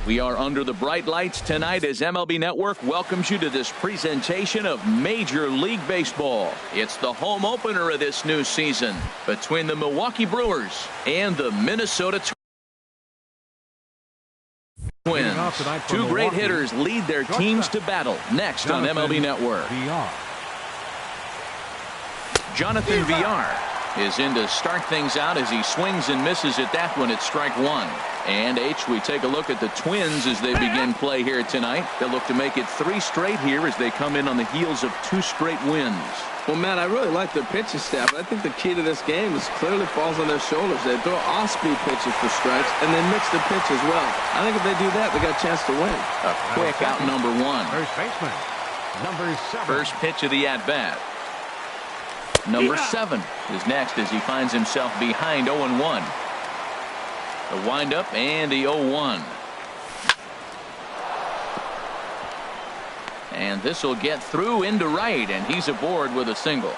We are under the bright lights tonight as MLB Network welcomes you to this presentation of Major League Baseball. It's the home opener of this new season between the Milwaukee Brewers and the Minnesota Twins. Two great hitters lead their teams to battle next on MLB Network. Jonathan Villar is in to start things out as he swings and misses at that one at strike one. And we take a look at the Twins as they begin play here tonight. They'll look to make it 3 straight here as they come in on the heels of 2 straight wins. Well, Matt, I really like their pitching staff. I think the key to this game is clearly falls on their shoulders. They throw off-speed pitches for strikes, and they mix the pitch as well. I think if they do that, they got a chance to win. A quick out number 1. First baseman, number 7. First pitch of the at-bat. Number 7 is next as he finds himself behind 0-1. The windup and the 0-1. And this will get through into right, and he's aboard with a single.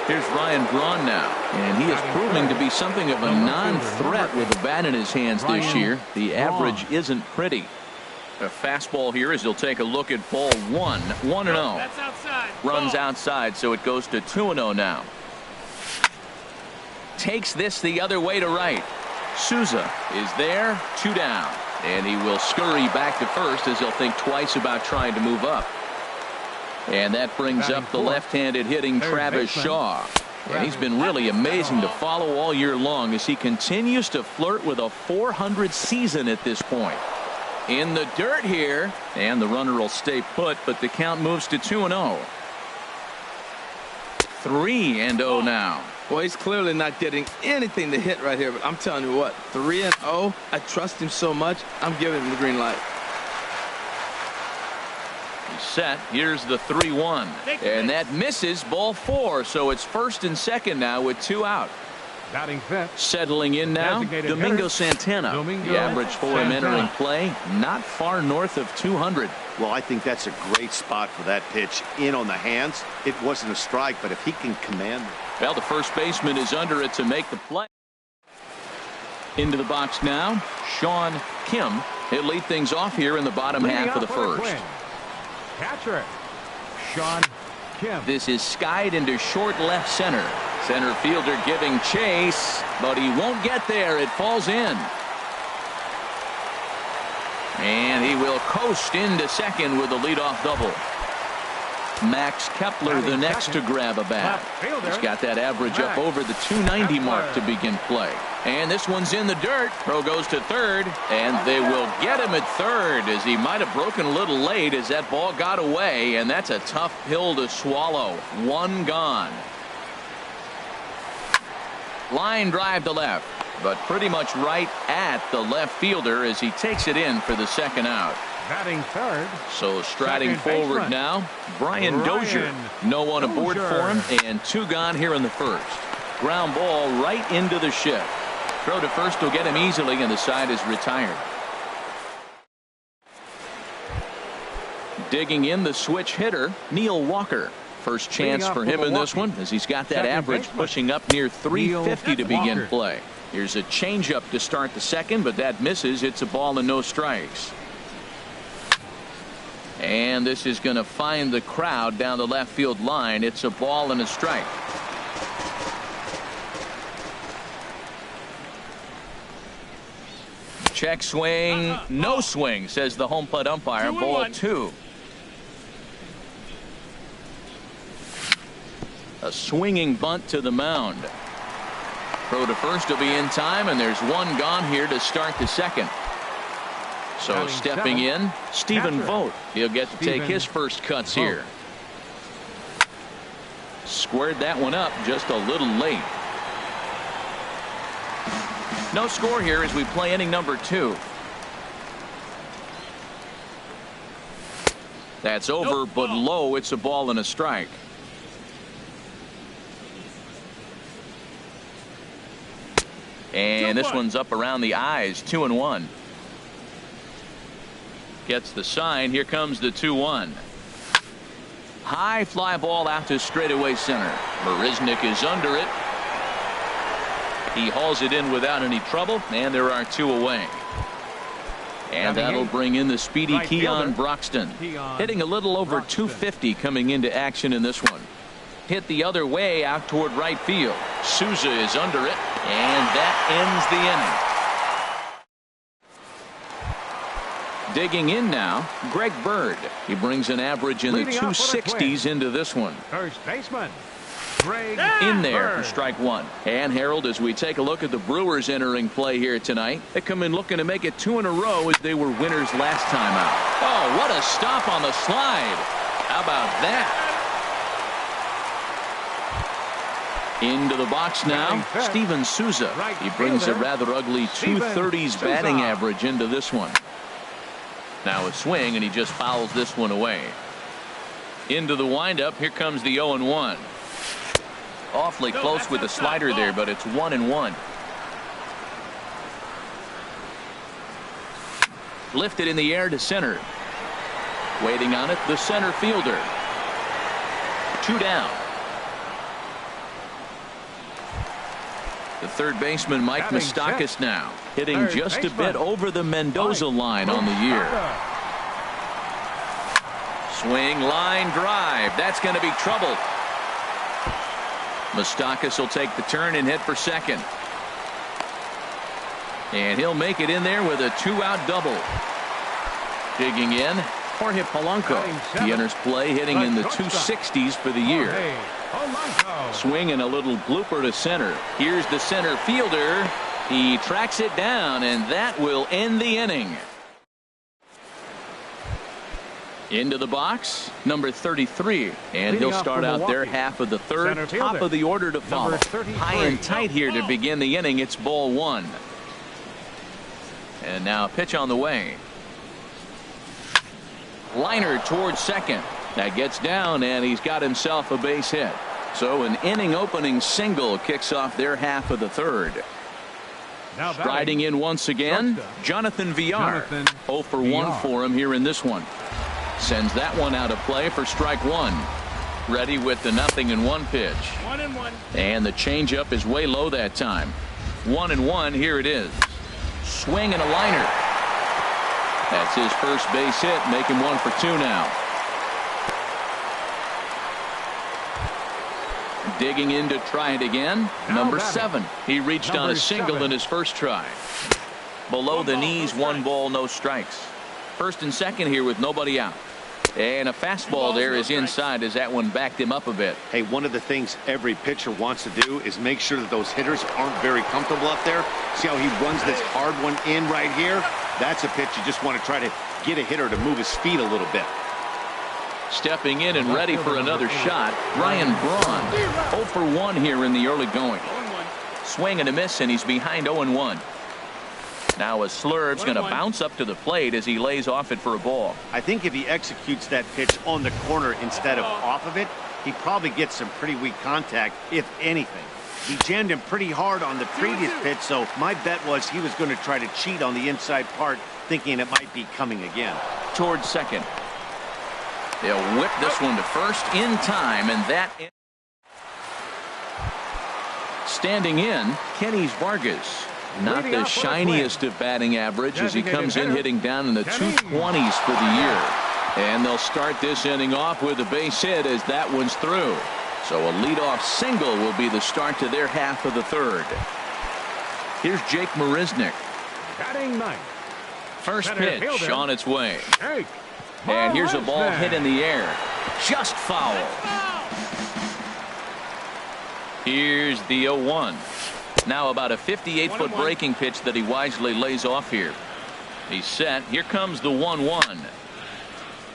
Here's Ryan Braun now, and he is proving to be something of a non-threat with the bat in his hands this year. The average isn't pretty. A fastball here as he'll take a look at ball 1. 1-0. That's outside. Runs outside, so it goes to 2-0 now. Takes this the other way to right. Souza is there, 2 down. And he will scurry back to first as he'll think twice about trying to move up. And that brings up the left-handed hitting Travis Shaw. And he's been really amazing to follow all year long as he continues to flirt with a .400 season at this point. In the dirt here, and the runner will stay put, but the count moves to 2-0. 3-0 now. Well, he's clearly not getting anything to hit right here, but I'm telling you what, 3-0, I trust him so much, I'm giving him the green light. He's set. Here's the 3-1. And that misses ball 4, so it's first and second now with 2 out. Batting fifth. Settling in now, Domingo Santana. The average for him entering play, not far north of 200. Well, I think that's a great spot for that pitch in on the hands. It wasn't a strike, but if he can command it. Well, the first baseman is under it to make the play. Into the box now, Sean Kim. He'll lead things off here in the bottom half of the first. Catcher, Sean Kim. This is skied into short left center. Center fielder giving chase, but he won't get there. It falls in. And he will coast into second with a leadoff double. Max Kepler the next to grab a bat. He's got that average up over the 290 mark to begin play. And this one's in the dirt. Throw goes to third, and they will get him at third as he might have broken a little late as that ball got away, and that's a tough pill to swallow. 1 gone. Line drive to left, but pretty much right at the left fielder as he takes it in for the second out. Batting third. So striding forward now, Brian Dozier. No one aboard for him, and 2 gone here in the first. Ground ball right into the shift. Throw to first will get him easily, and the side is retired. Digging in the switch hitter, Neil Walker. First chance for him in this one as he's got that average pushing up near 350 to begin play. Here's a changeup to start the second, but that misses. It's a ball and no strikes. And this is going to find the crowd down the left field line. It's a ball and a strike. Check swing, no swing, says the home plate umpire. Ball 2. A swinging bunt to the mound. Throw to first will be in time, and there's 1 gone here to start the second. So stepping in, Stephen Vogt. He'll get to take his first cuts here. Squared that one up just a little late. No score here as we play inning number 2. That's over, but low. It's a ball and a strike. And this one's up around the eyes. 2-1. Gets the sign. Here comes the 2-1. High fly ball out to straightaway center. Marisnik is under it. He hauls it in without any trouble, and there are 2 away. And that'll bring in the speedy Keon Broxton. Hitting a little over 250 coming into action in this one. Hit the other way out toward right field. Souza is under it, and that ends the inning. Digging in now, Greg Bird. He brings an average in the 260s into this one. First baseman, Greg in there Bird. for strike one. And Harold, as we take a look at the Brewers entering play here tonight, they come in looking to make it 2 in a row as they were winners last time out. Oh, what a stop on the slide. How about that? Into the box now, Steven Souza. He brings a rather ugly 230s batting average into this one. Now a swing, and he just fouls this one away. Into the windup, here comes the 0-1. Awfully close with the slider there, but it's 1-1. Lifted in the air to center. Waiting on it, the center fielder. 2 down. The third baseman, Mike Moustakas, now hitting just a bit over the Mendoza line on the year. Swing, line drive. That's going to be trouble. Moustakas will take the turn and hit for second. And he'll make it in there with a 2-out double. Digging in, Jorge Polanco. He enters play hitting in the 260s for the year. Swing and a little blooper to center. Here's the center fielder. He tracks it down, and that will end the inning. Into the box, number 33, and he'll start out their half of the third. Top of the order to follow. High and tight here to begin the inning. It's ball 1. And now a pitch on the way. Liner towards second. That gets down, and he's got himself a base hit. So an inning opening single kicks off their half of the third. Striding in once again, Jonathan Villar. 0 for 1 for him here in this one. Sends that one out of play for strike 1. Ready with the 0-1 pitch. 1-1. And the changeup is way low that time. 1-1. Here it is. Swing and a liner. That's his first base hit. Make him 1 for 2 now. Digging in to try it again. Number 7. He reached on a single in his first try. Below the knees, 1 ball, no strikes. First and second here with nobody out. And a fastball there is inside as that one backed him up a bit. Hey, one of the things every pitcher wants to do is make sure that those hitters aren't very comfortable up there. See how he runs this hard one in right here? That's a pitch you just want to try to get a hitter to move his feet a little bit. Stepping in and ready for another shot, Ryan Braun. 0 for 1 here in the early going. Swing and a miss, and he's behind 0-1. Now a slurve's going to bounce up to the plate as he lays off it for a ball. I think if he executes that pitch on the corner instead of off of it, he probably gets some pretty weak contact, if anything. He jammed him pretty hard on the previous pitch, so my bet was he was going to try to cheat on the inside part, thinking it might be coming again. Towards second. They'll whip this one to first in time, and that... Standing in, Kenny Vargas. Not the shiniest of batting average as he comes in hitting down in the 220s for the year. And they'll start this inning off with a base hit as that one's through. So a leadoff single will be the start to their half of the third. Here's Jake Marisnick. Batting ninth. First pitch on its way. And here's a ball hit in the air. Just foul. Here's the 0-1. Now about a 58-foot breaking pitch that he wisely lays off here. He's set. Here comes the 1-1.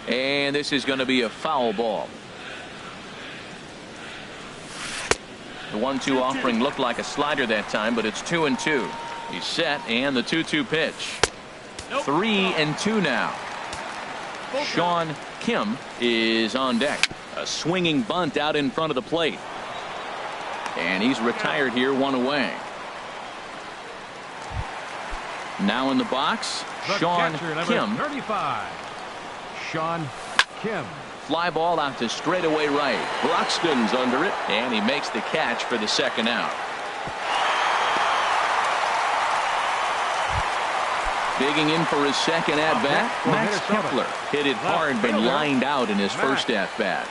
And this is going to be a foul ball. The 1-2 offering looked like a slider that time, but it's 2-2. He's set, and the 2-2 pitch. 3-2 now. Sean Kim is on deck. A swinging bunt out in front of the plate. And he's retired here, 1 away. Now in the box, Sean Kim. 35. Sean Kim. Fly ball out to straightaway right. Broxton's under it, and he makes the catch for the second out. Digging in for his second at-bat, Max Kepler. Hit it hard, but lined out in his first at-bat.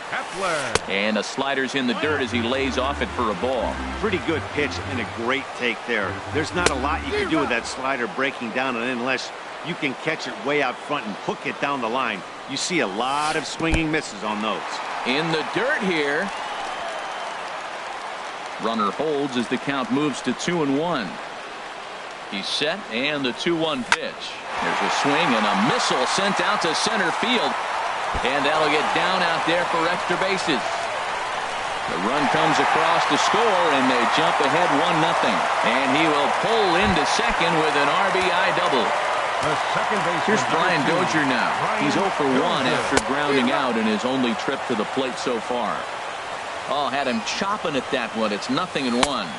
And the slider's in the dirt as he lays off it for a ball. Pretty good pitch and a great take there. There's not a lot you can do with that slider breaking down, and unless you can catch it way out front and hook it down the line, you see a lot of swinging misses on those. In the dirt here. Runner holds as the count moves to 2-1. He's set, and the 2-1 pitch. There's a swing and a missile sent out to center field. And that'll get down out there for extra bases. The run comes across to score, and they jump ahead 1-0. And he will pull into second with an RBI double. Here's Brian Dozier now. He's 0 for 1 after grounding out in his only trip to the plate so far. Oh, had him chopping at that one. It's 0-1.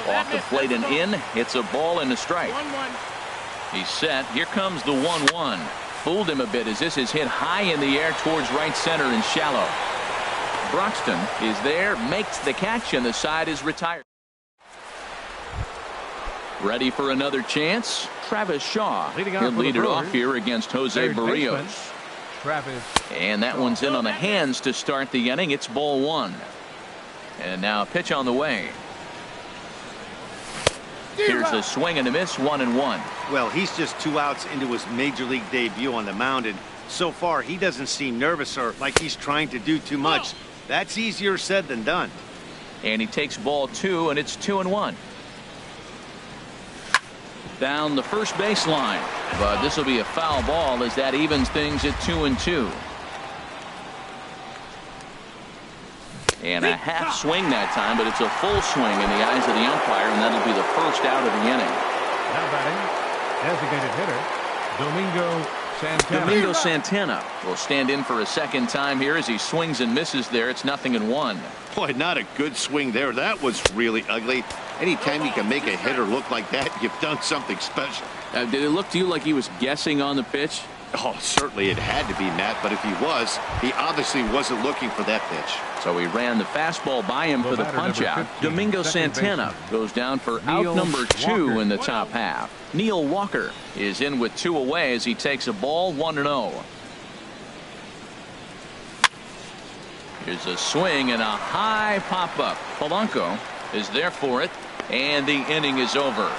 Off the plate and in. It's a ball and a strike. He's set. Here comes the 1-1. Fooled him a bit as this is hit high in the air towards right center and shallow. Broxton is there, makes the catch, and the side is retired. Ready for another chance? Travis Shaw. He'll lead it off here against Jose Barrios. And that one's in on the hands to start the inning. It's ball 1. And now a pitch on the way. Here's a swing and a miss, 1-1. Well, he's just 2 outs into his major league debut on the mound, and so far he doesn't seem nervous or like he's trying to do too much. That's easier said than done. And he takes ball 2, and it's 2-1. Down the first baseline, but this will be a foul ball as that evens things at 2-2. And a half swing that time, but it's a full swing in the eyes of the umpire, and that'll be the first out of the inning. Now batting, designated hitter, Domingo Santana will stand in for a second time here as he swings and misses there. It's 0-1. Boy, not a good swing there. That was really ugly. Anytime you can make a hitter look like that, you've done something special. Did it look to you like he was guessing on the pitch? Oh, certainly it had to be, Matt, but if he was, he obviously wasn't looking for that pitch. So he ran the fastball by him for the punch-out. Domingo Santana goes down for out number 2 in the top half. Neil Walker is in with 2 away as he takes a ball, 1-0. Here's a swing and a high pop-up. Polanco is there for it, and the inning is over.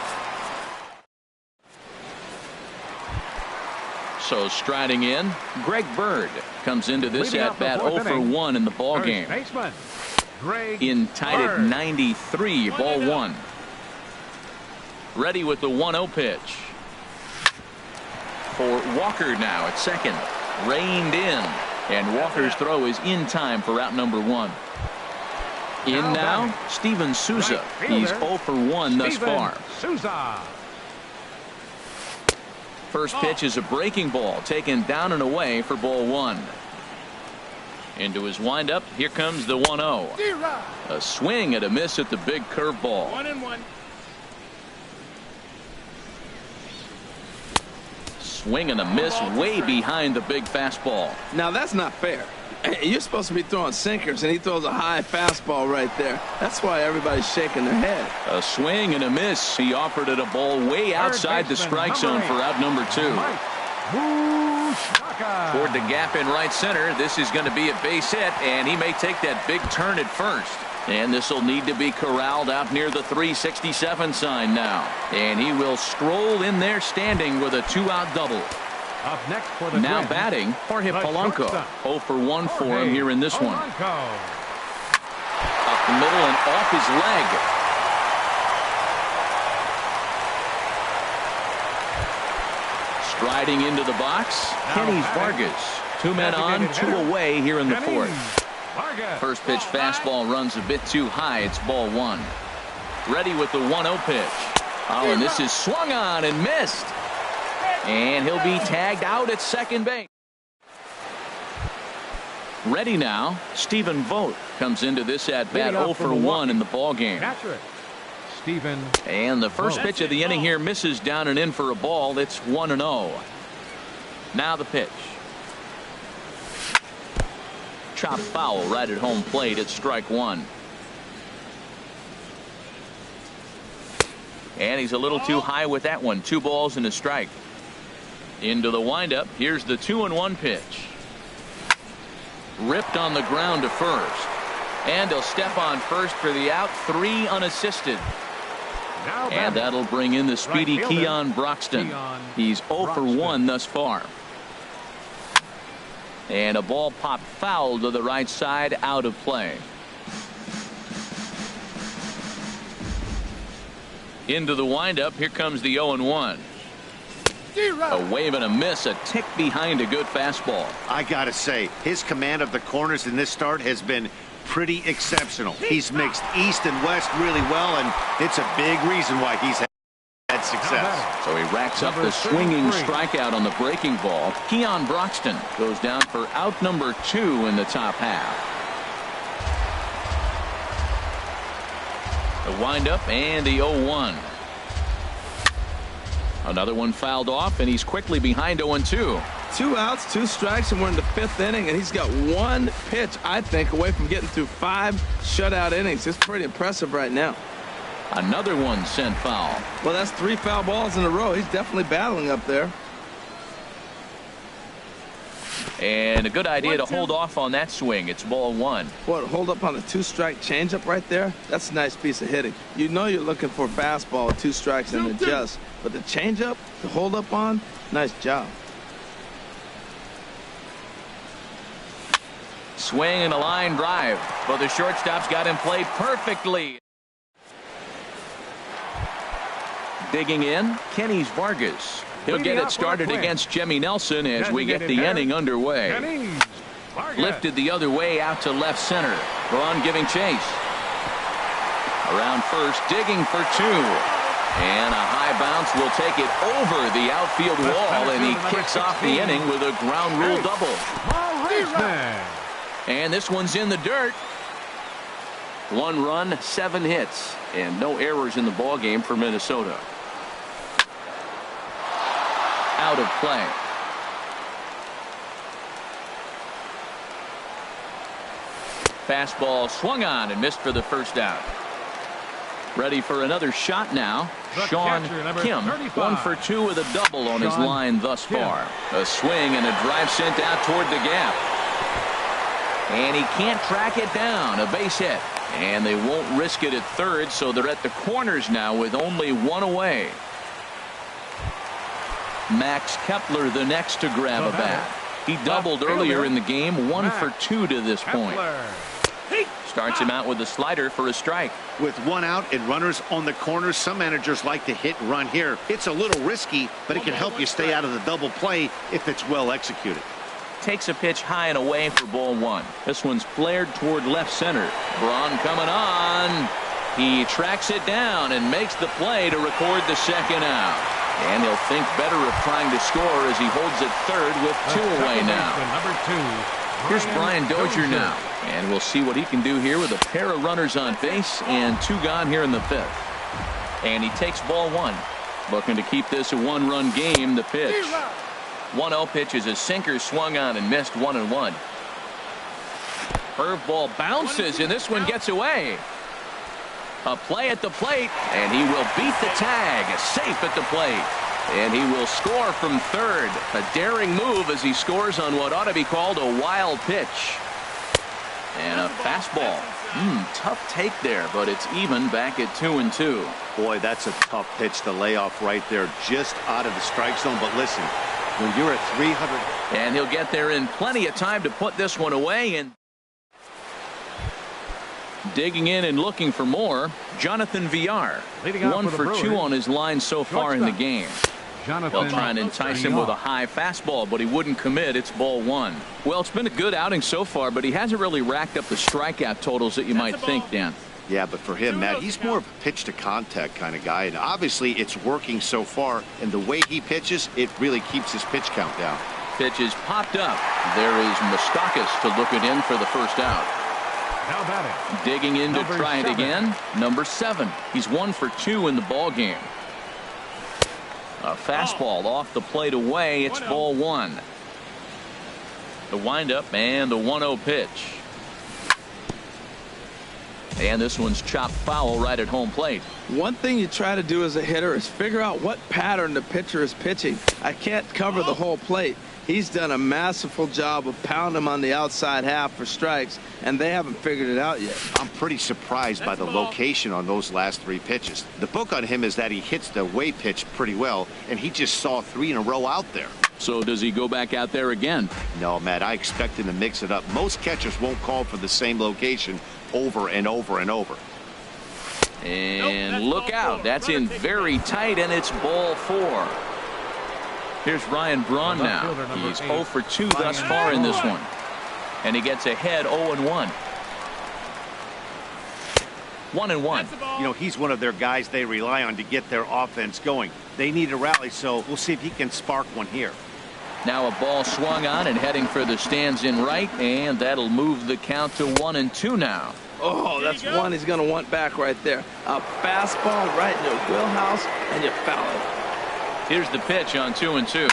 So striding in, Greg Bird comes into this at-bat 0 for 1 in the ball game. In tied at 93, ball 1. Ready with the 1-0 pitch. For Walker now at second. Reined in, and Walker's throw is in time for out number 1. In now, Steven Souza. He's 0 for 1 thus far. First pitch is a breaking ball taken down and away for ball 1. Into his windup. Here comes the 1-0. A swing and a miss at the big curveball. 1-1. Swing and a miss way behind the big fastball. Now that's not fair. You're supposed to be throwing sinkers, and he throws a high fastball right there. That's why everybody's shaking their head. A swing and a miss. He offered it a ball way outside the strike zone for out number 2. Toward the gap in right center. This is going to be a base hit, and he may take that big turn at first. And this will need to be corralled out near the 367 sign now. And he will stroll in there standing with a 2-out double. Up next for the now batting, Jorge Polanco. 0 for 1 for him here in this one. Up the middle and off his leg. Striding into the box, Kenny Vargas. 2 men on, 2 away here in the 4th. First pitch fastball runs a bit too high. It's ball 1. Ready with the 1-0 pitch. Oh, and this is swung on and missed. And he'll be tagged out at second base. Ready now, Stephen Vogt comes into this at-bat 0 for 1 in the ball game. And the first pitch of the inning here misses down and in for a ball. It's 1-0. Now the pitch. Chopped foul right at home plate at strike 1. And he's a little too high with that one. 2 balls and a strike. Into the windup. Here's the 2-1 pitch. Ripped on the ground to first. And he'll step on first for the out. 3 unassisted. And that'll bring in the speedy Keon Broxton. He's 0 for 1 thus far. And a ball popped foul to the right side, out of play. Into the windup. Here comes the 0-1. A wave and a miss, a tick behind a good fastball. I gotta say, his command of the corners in this start has been pretty exceptional. He's mixed east and west really well, and it's a big reason why he's had success. So he racks up the swinging strikeout on the breaking ball. Keon Broxton goes down for out number 2 in the top half. The windup and the 0-1. Another one fouled off, and he's quickly behind 0-2. 2 outs, 2 strikes, and we're in the 5th inning, and he's got 1 pitch, I think, away from getting through 5 shutout innings. It's pretty impressive right now. Another one sent foul. Well, that's 3 foul balls in a row. He's definitely battling up there. And a good idea to hold off on that swing. It's ball 1. What, hold up on the 2-strike changeup right there? That's a nice piece of hitting. You know you're looking for a fastball with 2 strikes and adjust. But the changeup to hold up on, nice job. Swing and a line drive. But the shortstop's got him played perfectly. Digging in, Kenny's Vargas. He'll get it started against Jimmy Nelson as we get the inning underway. Lifted the other way out to left center. Braun giving chase. Around first, digging for 2. And a high bounce will take it over the outfield wall, and he kicks off the inning with a ground rule double. And this one's in the dirt. 1 run, 7 hits, and no errors in the ball game for Minnesota. Out of play. Fastball swung on and missed for the first out. Ready for another shot now. Sean Kim, 1 for 2 with a double on his line thus far. A swing and a drive sent out toward the gap. And he can't track it down. A base hit. And they won't risk it at third, so they're at the corners now with only 1 away. Max Kepler the next to grab a bat. He doubled earlier in the game. 1 for 2 to this point. Starts him out with a slider for a strike. With 1 out and runners on the corners, some managers like to hit and run here. It's a little risky, but it can help you stay out of the double play if it's well executed. Takes a pitch high and away for ball 1. This one's flared toward left center. Braun coming on. He tracks it down and makes the play to record the second out. And he'll think better of trying to score as he holds it third with 2 away now. Here's Brian Dozier now. And we'll see what he can do here with a pair of runners on base and 2 gone here in the 5th. And he takes ball 1. Looking to keep this a 1-run game. The pitch. 1-0 pitch is a sinker swung on and missed. 1-1. Curveball bounces, and this one gets away. A play at the plate, and he will beat the tag. Safe at the plate. And he will score from third. A daring move as he scores on what ought to be called a wild pitch. And a fastball. Tough take there, but it's even back at 2-2. Boy, that's a tough pitch to lay off right there, just out of the strike zone. But listen, when you're at 300. And he'll get there in plenty of time to put this one away. And digging in and looking for more, Jonathan Villar. 1 for 2 on his line so far in the game. They'll try and entice him with a high fastball, but he wouldn't commit. It's ball 1. Well, it's been a good outing so far, but he hasn't really racked up the strikeout totals that you might think, Dan. Yeah, but for him, Matt, he's more of a pitch to contact kind of guy, and obviously it's working so far, and the way he pitches, it really keeps his pitch count down. Pitch is popped up. There is Moustakas to look it in for the first out. Now batting. Digging in to try it again. Number 7. He's 1 for 2 in the ball game. A fastball off the plate away. It's ball 1. The windup and the 1-0 pitch. And this one's chopped foul right at home plate. One thing you try to do as a hitter is figure out what pattern the pitcher is pitching. I can't cover the whole plate. He's done a masterful job of pounding them on the outside half for strikes, and they haven't figured it out yet. I'm pretty surprised by the location on those last 3 pitches. The book on him is that he hits the way pitch pretty well, and he just saw 3 in a row out there. So does he go back out there again? No, Matt, I expect him to mix it up. Most catchers won't call for the same location over and over and over. And look out. That's in very tight, and it's ball 4. Here's Ryan Braun now. He's 0 for 2 thus far in this one. And he gets ahead 0-1. 1-1. You know, he's one of their guys they rely on to get their offense going. They need a rally, so we'll see if he can spark one here. Now a ball swung on and heading for the stands in right, and that'll move the count to 1-2 now. Oh, that's one he's going to want back right there. A fastball right in your wheelhouse, and you foul it. Here's the pitch on 2-2.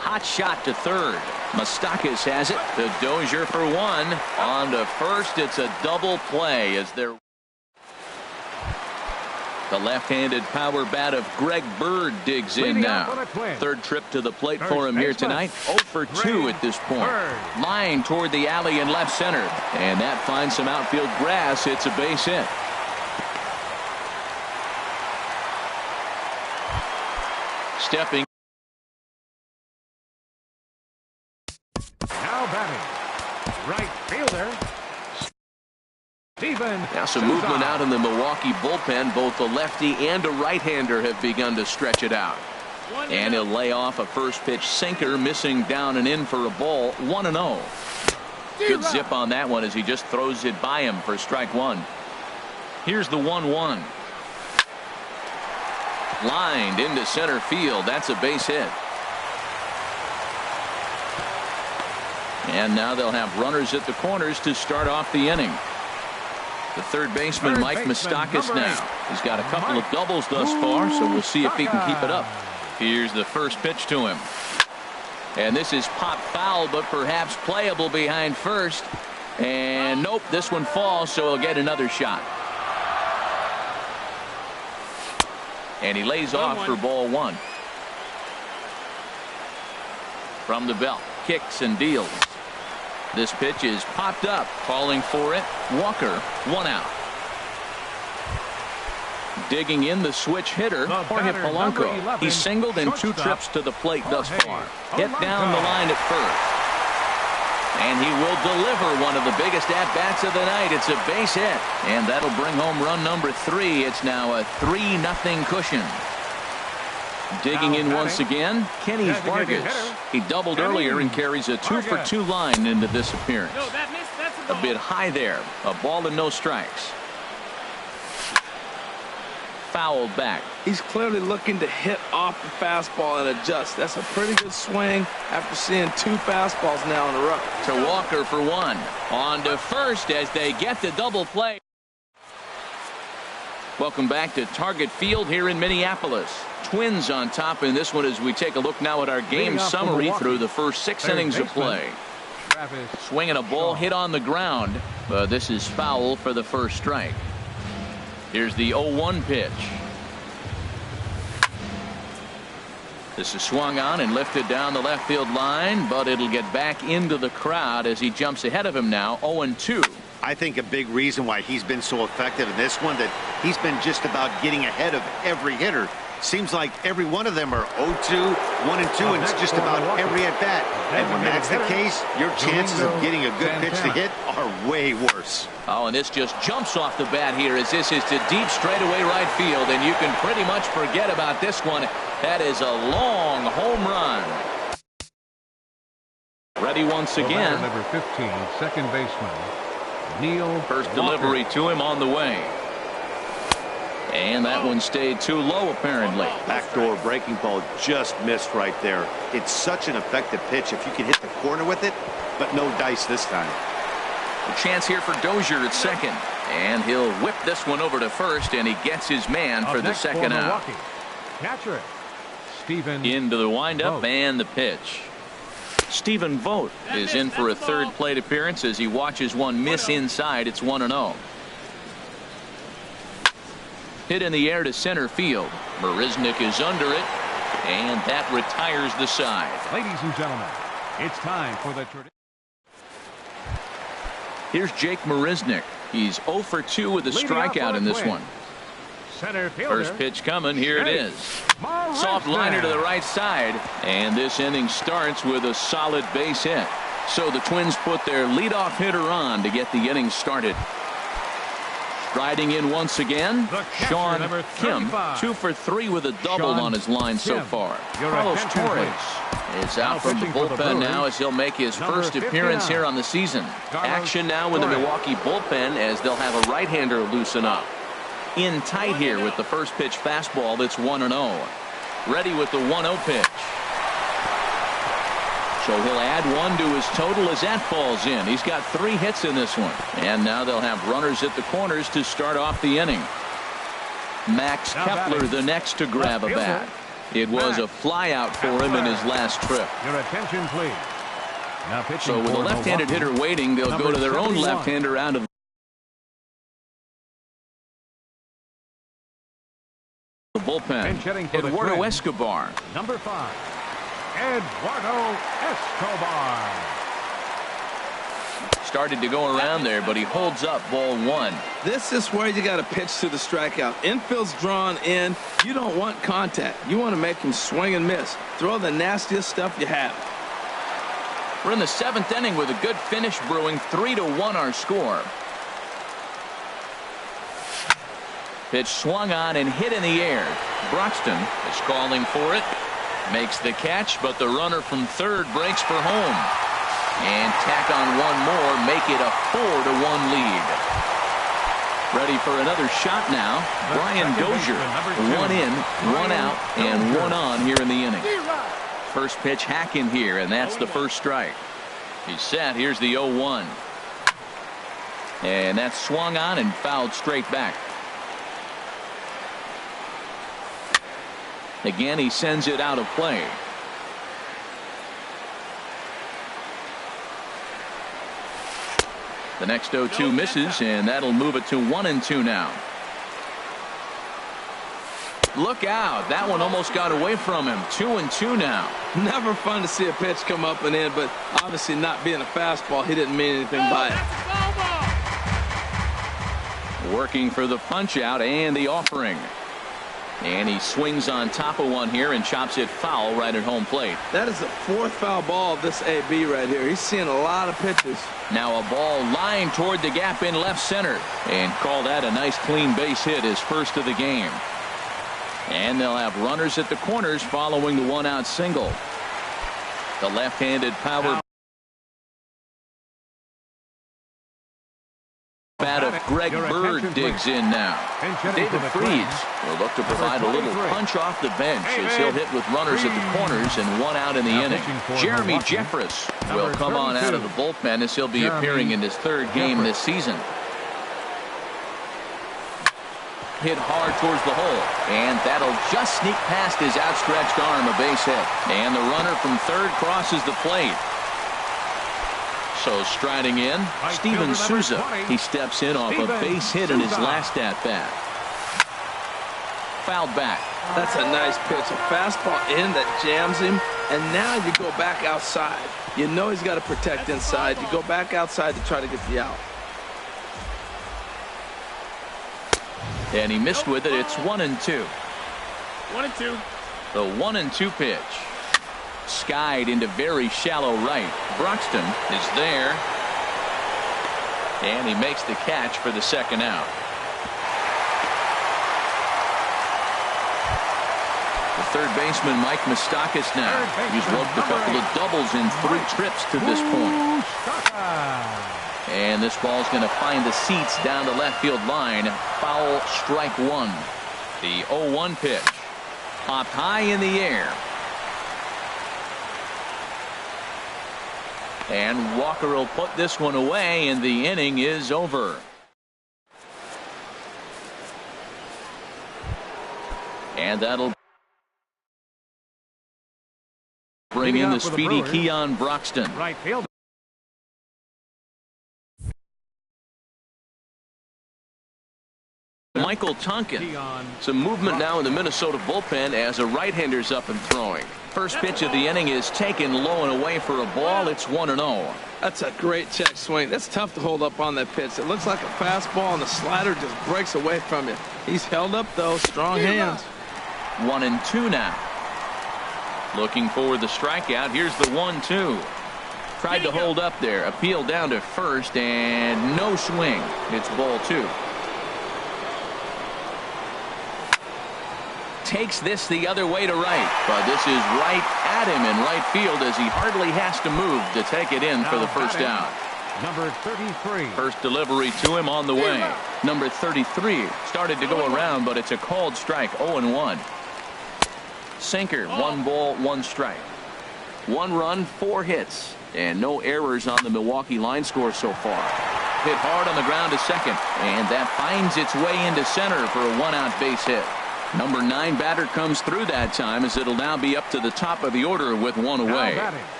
Hot shot to third. Moustakas has it to Dozier for 1. On to first. It's a double play as they're. The left-handed power bat of Greg Bird digs in now. Third trip to the plate for him here tonight. 0 for 2 at this point. Line toward the alley in left center. And that finds some outfield grass. It's a base hit. Stepping. Now batting, right fielder, Steven. Now some movement out in the Milwaukee bullpen. Both the lefty and a right-hander have begun to stretch it out. And he'll lay off a first pitch sinker, missing down and in for a ball. 1-0. Good zip on that one as he just throws it by him for strike 1. Here's the 1-1. Lined into center field. That's a base hit. And now they'll have runners at the corners to start off the inning. The third baseman, Mike Moustakas now. He's got a couple of doubles thus far, so we'll see if he can keep it up. Here's the first pitch to him. And this is pop foul, but perhaps playable behind first. And nope, this one falls, so he'll get another shot. And he lays off for ball 1. From the belt, kicks and deals. This pitch is popped up, calling for it. Walker, 1 out. Digging in the switch hitter, Jorge Polanco. He's singled in 2 trips to the plate thus far. Hit down the line at first. And he will deliver one of the biggest at-bats of the night. It's a base hit. And that'll bring home run number 3. It's now a 3-0 cushion. Digging in once again, Kenny Vargas. He doubled earlier and carries a 2 for 2 line into this appearance. A bit high there. A ball and no strikes. Fouled back. He's clearly looking to hit off the fastball and adjust. That's a pretty good swing after seeing 2 fastballs now in a row. To Walker for 1. On to first as they get the double play. Welcome back to Target Field here in Minneapolis. Twins on top in this one as we take a look now at our game summary through the first 6 innings of play. Swinging a ball hit on the ground. This is foul for the first strike. Here's the 0-1 pitch. This is swung on and lifted down the left field line, but it'll get back into the crowd as he jumps ahead of him now. 0-2. I think a big reason why he's been so effective in this one, that he's been just about getting ahead of every hitter. Seems like every one of them are 0-2, 1-2, and it's just about every at-bat. And when that's the case, your chances of getting a good pitch to hit are way worse. Oh, and this just jumps off the bat here as this is to deep straightaway right field, and you can pretty much forget about this one. That is a long home run. Ready once again. Number 15, second baseman, Neil. First delivery to him on the way. And that one stayed too low, apparently. Backdoor breaking ball just missed right there. It's such an effective pitch if you can hit the corner with it, but no dice this time. A chance here for Dozier at second. And he'll whip this one over to first, and he gets his man for the second out. Catcher, Stephen. Into the windup and the pitch. Stephen Vogt is in for a third plate appearance as he watches one miss inside. It's 1-0. Hit in the air to center field. Marisnick is under it, and that retires the side. Ladies and gentlemen, it's time for the tradition. Here's Jake Marisnick. He's 0 for 2 with a strikeout in this one. Center fielder. First pitch coming. Here it is. Soft liner to the right side. And this inning starts with a solid base hit. So the Twins put their leadoff hitter on to get the inning started. Striding in once again, Sean Kim, 2 for 3 with a double on his line so far. Carlos Torres is out from the bullpen now as he'll make his first appearance here on the season. Action now with the Milwaukee bullpen as they'll have a right-hander loosen up. In tight here with the first pitch fastball that's 1-0. Ready with the 1-0 pitch. So he'll add 1 to his total as that falls in. He's got 3 hits in this one. And now they'll have runners at the corners to start off the inning. Max Kepler the next to grab a bat. It was a flyout for him in his last trip. Your attention, please. Now pitching so with a left-handed hitter waiting, they'll go to their own left-hander out of the bullpen. Eduardo Escobar. Number 5. Eduardo Escobar. Started to go around there, but he holds up ball 1. This is where you got to pitch to the strikeout. Infield's drawn in. You don't want contact. You want to make him swing and miss. Throw the nastiest stuff you have. We're in the 7th inning with a good finish brewing. 3-1 our score. Pitch swung on and hit in the air. Broxton is calling for it. Makes the catch, but the runner from third breaks for home. And tack on 1 more, make it a 4-1 lead. Ready for another shot now. Brian Dozier. 1 in, 1 out, and 1 on here in the inning. First pitch hack in here, and that's the first strike. He's set. Here's the 0-1. And that's swung on and fouled straight back. Again, he sends it out of play. The next 0-2 misses, and that'll move it to 1-2 now. Look out. That one almost got away from him. 2-2 now. Never fun to see a pitch come up and in, but obviously not being a fastball, he didn't mean anything by it. Working for the punch out and the offering. And he swings on top of one here and chops it foul right at home plate. That is the 4th foul ball of this AB right here. He's seeing a lot of pitches. Now a ball lined toward the gap in left center. And call that a nice clean base hit, his first of the game. And they'll have runners at the corners following the 1-out single. The left-handed power bat of Greg Bird digs in now. David Freese will look to provide a little punch off the bench as he'll hit with runners at the corners and 1 out in the inning. Jeremy Jeffress will come on out of the bullpen as he'll be appearing in his 3rd game this season. Hit hard towards the hole, and that'll just sneak past his outstretched arm, a base hit. And the runner from third crosses the plate. So striding in, Steven Souza. He steps in off a base hit in his last at-bat. Fouled back. That's a nice pitch. A fastball in that jams him, and now you go back outside. You know he's got to protect inside. You go back outside to try to get the out. And he missed with it. It's 1-2. 1-2. The 1-2 pitch. Skied into very shallow right. Broxton is there. And he makes the catch for the 2nd out. The third baseman, Mike Moustakas now. He's roped a couple of doubles in 3 trips to this point. And this ball's going to find the seats down the left field line. Foul, strike 1. The 0-1 pitch. Popped high in the air. And Walker will put this one away, and the inning is over. And that'll bring in the speedy Keon Broxton. Right field. Michael Tonkin. Some movement now in the Minnesota bullpen as a right-hander's up and throwing. First pitch of the inning is taken low and away for a ball. It's 1-0. That's a great check swing. That's tough to hold up on that pitch. It looks like a fastball, and the slider just breaks away from you. He's held up, though. Strong hands. 1-2 now. Looking for the strikeout. Here's the 1-2. Tried to hold up there. Appeal down to first, and no swing. It's ball 2. Takes this the other way to right, but this is right at him in right field as he hardly has to move to take it in for the first out. Number 33. First delivery to him on the way. Number 33 started to go around, but it's a called strike. 0-1. Sinker, 1 ball, 1 strike. 1 run, 4 hits, and no errors on the Milwaukee line score so far. Hit hard on the ground to second, and that finds its way into center for a 1-out base hit. Number 9 batter comes through that time as it'll now be up to the top of the order with 1 away.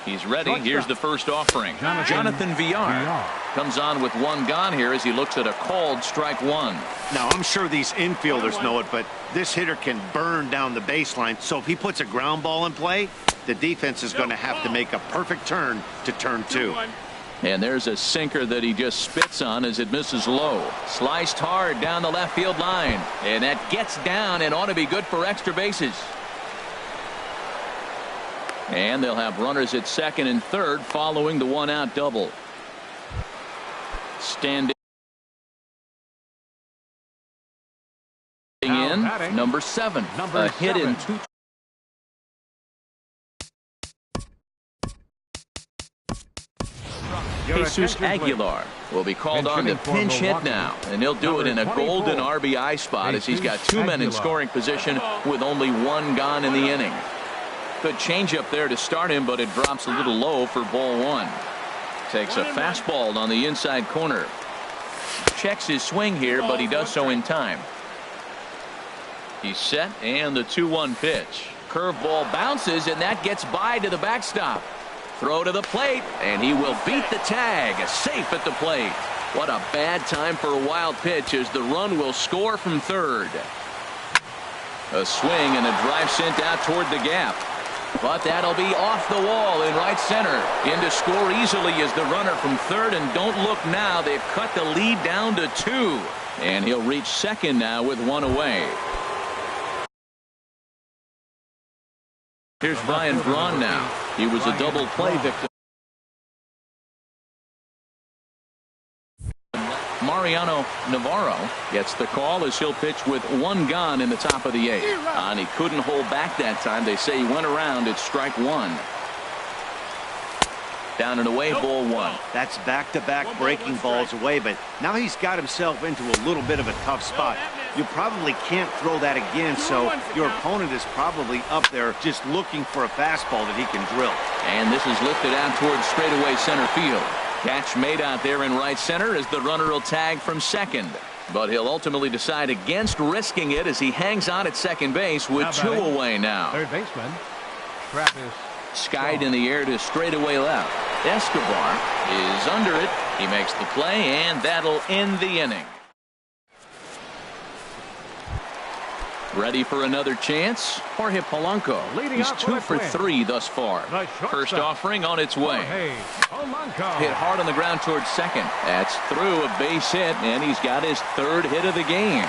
He's ready. Here's the first offering. Jonathan Villar comes on with 1 gone here as he looks at a called strike 1. Now, I'm sure these infielders know it, but this hitter can burn down the baseline. So if he puts a ground ball in play, the defense is going to have to make a perfect turn to turn 2. And there's a sinker that he just spits on as it misses low. Sliced hard down the left field line. And that gets down and ought to be good for extra bases. And they'll have runners at second and third following the 1-out double. Standing in, number 7. A hit in 2. Jesus Aguilar will be called on to pinch hit now, and he'll do it in a golden RBI spot as he's got 2 men in scoring position with only 1 gone in the inning. Good changeup there to start him, but it drops a little low for ball 1. Takes a fastball on the inside corner. Checks his swing here, but he does so in time. He's set, and the 2-1 pitch. Curveball bounces, and that gets by to the backstop. Throw to the plate, and he will beat the tag. Safe at the plate. What a bad time for a wild pitch as the run will score from third. A swing and a drive sent out toward the gap. But that'll be off the wall in right center. In to score easily is the runner from third, and don't look now. They've cut the lead down to 2. And he'll reach second now with 1 away. Here's Brian Braun now. He was a double play victim. Mariano Navarro gets the call as he'll pitch with 1 gone in the top of the 8th. And he couldn't hold back that time. They say he went around. It's strike 1. Down and away, ball 1. That's back-to-back breaking balls away, but now he's got himself into a little bit of a tough spot. You probably can't throw that again, so your opponent is probably up there just looking for a fastball that he can drill. And this is lifted out towards straightaway center field. Catch made out there in right center as the runner will tag from second. But he'll ultimately decide against risking it as he hangs on at second base with 2 away now. Third baseman, Travis. Skied in the air to straightaway left. Escobar is under it. He makes the play, and that'll end the inning. Ready for another chance? Jorge Polanco. He's 2 for 3 thus far. First offering on its way. Hit hard on the ground towards second. That's through a base hit, and he's got his 3rd hit of the game.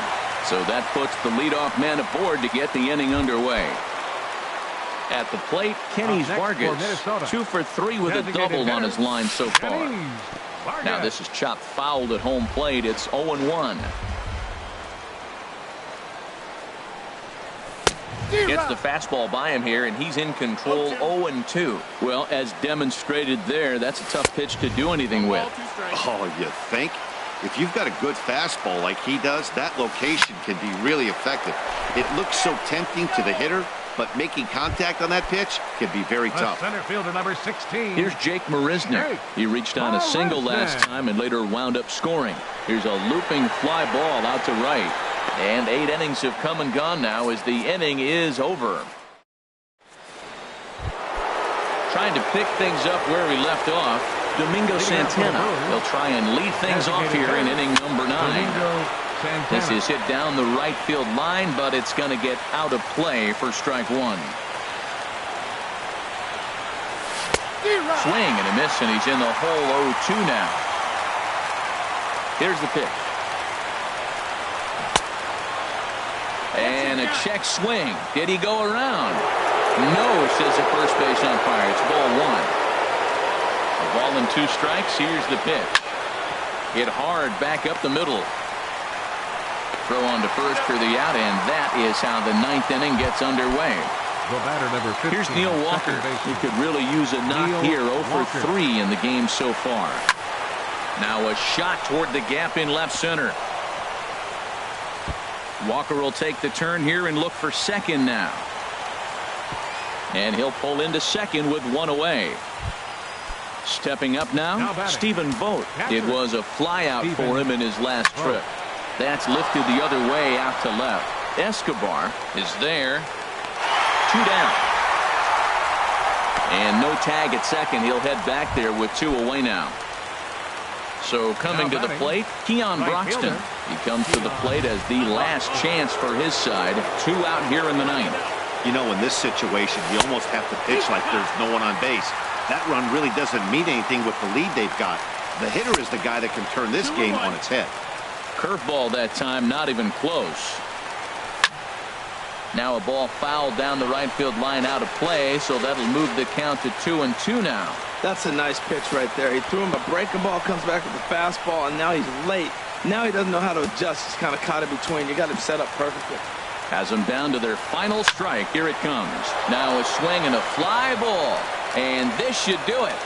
So that puts the leadoff man aboard to get the inning underway. At the plate, Kenny Vargas. 2 for 3 with a double on his line so far. Now this is chopped fouled at home plate. It's 0-1. Gets the fastball by him here, and he's in control. 0-2. Well, as demonstrated there, that's a tough pitch to do anything with. Oh, you think? If you've got a good fastball like he does, that location can be really effective. It looks so tempting to the hitter, but making contact on that pitch can be very tough. Center fielder number 16. Here's Jake Marisnick. He reached on a single last time and later wound up scoring. Here's a looping fly ball out to right. And 8 innings have come and gone now as the inning is over. Trying to pick things up where we left off, Domingo Santana. He'll try and lead things off here in inning number 9. This is hit down the right field line, but it's going to get out of play for strike one. Swing and a miss, and he's in the hole 0-2 now. Here's the pitch. And a check swing. Did he go around? No, says the first base umpire. It's ball one. A ball and 2 strikes. Here's the pitch. Hit hard back up the middle. Throw on to first for the out, and that is how the 9th inning gets underway. The batter, number 15. Here's Neil Walker. He could really use a knock here. 0 for 3 in the game so far. Now a shot toward the gap in left center. Walker will take the turn here and look for second now. And he'll pull into second with 1 away. Stepping up now Stephen Vogt. It was a fly out for him in his last trip. That's lifted the other way out to left. Escobar is there. 2 down. And no tag at second. He'll head back there with 2 away now. So coming to the plate, Keon Broxton. He comes to the plate as the last chance for his side. 2 out here in the 9th. You know, in this situation, you almost have to pitch like there's no one on base. That run really doesn't mean anything with the lead they've got. The hitter is the guy that can turn this game on its head. Curveball that time, not even close. Now a ball fouled down the right field line out of play, so that'll move the count to 2-2 now. That's a nice pitch right there. He threw him a breaking ball, comes back with a fastball, and now he's late. Now he doesn't know how to adjust. He's kind of caught in between. You got him set up perfectly. Has them down to their final strike. Here it comes. Now a swing and a fly ball. And this should do it.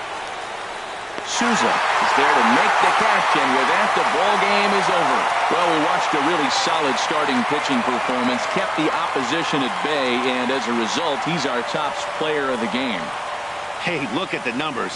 Souza is there to make the catch, and with that, the ball game is over. Well, we watched a really solid starting pitching performance, kept the opposition at bay, and as a result, he's our top player of the game. Hey, look at the numbers.